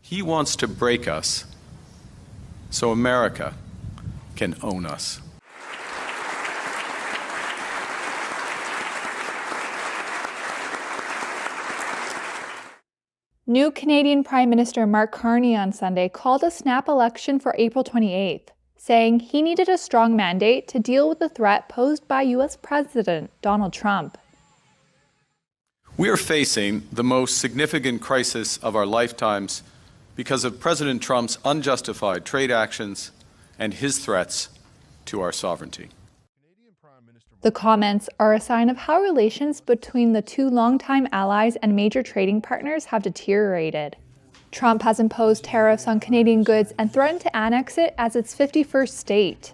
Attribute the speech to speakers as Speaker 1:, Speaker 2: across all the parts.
Speaker 1: He wants to break us so America can own us.
Speaker 2: New Canadian Prime Minister Mark Carney on Sunday called a snap election for April 28th, saying he needed a strong mandate to deal with the threat posed by U.S. President Donald Trump.
Speaker 1: We are facing the most significant crisis of our lifetimes because of President Trump's unjustified trade actions and his threats to our sovereignty.
Speaker 2: The comments are a sign of how relations between the two longtime allies and major trading partners have deteriorated. Trump has imposed tariffs on Canadian goods and threatened to annex it as its 51st state.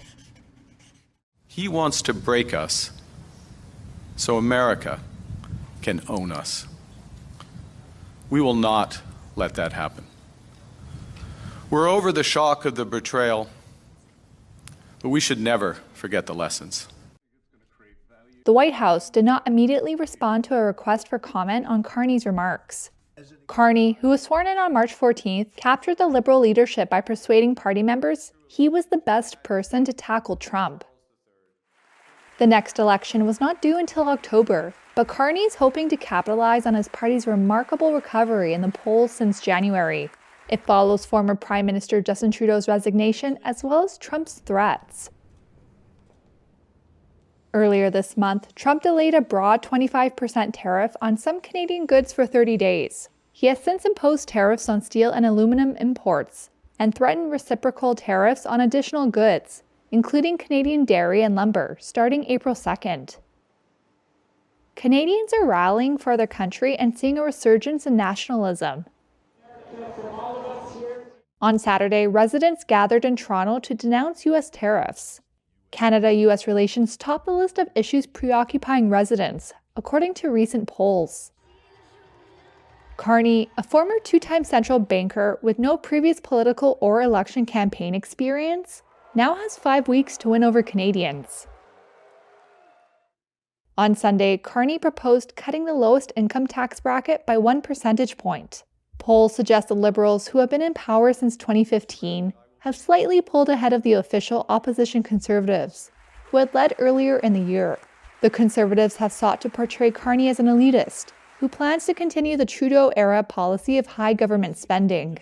Speaker 1: He wants to break us so America can own us. We will not let that happen. We're over the shock of the betrayal, but we should never forget the lessons.
Speaker 2: The White House did not immediately respond to a request for comment on Carney's remarks. Carney, who was sworn in on March 14th, captured the Liberal leadership by persuading party members he was the best person to tackle Trump. The next election was not due until October, but Carney's hoping to capitalize on his party's remarkable recovery in the polls since January. It follows former Prime Minister Justin Trudeau's resignation as well as Trump's threats. Earlier this month, Trump delayed a broad 25% tariff on some Canadian goods for 30 days. He has since imposed tariffs on steel and aluminum imports and threatened reciprocal tariffs on additional goods, including Canadian dairy and lumber, starting April 2nd. Canadians are rallying for their country and seeing a resurgence in nationalism. On Saturday, residents gathered in Toronto to denounce U.S. tariffs. Canada-U.S. relations top the list of issues preoccupying residents, according to recent polls. Carney, a former two-time central banker with no previous political or election campaign experience, now has 5 weeks to win over Canadians. On Sunday, Carney proposed cutting the lowest income tax bracket by 1 percentage point. Polls suggest the Liberals, who have been in power since 2015, have slightly pulled ahead of the official opposition Conservatives, who had led earlier in the year. The Conservatives have sought to portray Carney as an elitist, who plans to continue the Trudeau-era policy of high government spending.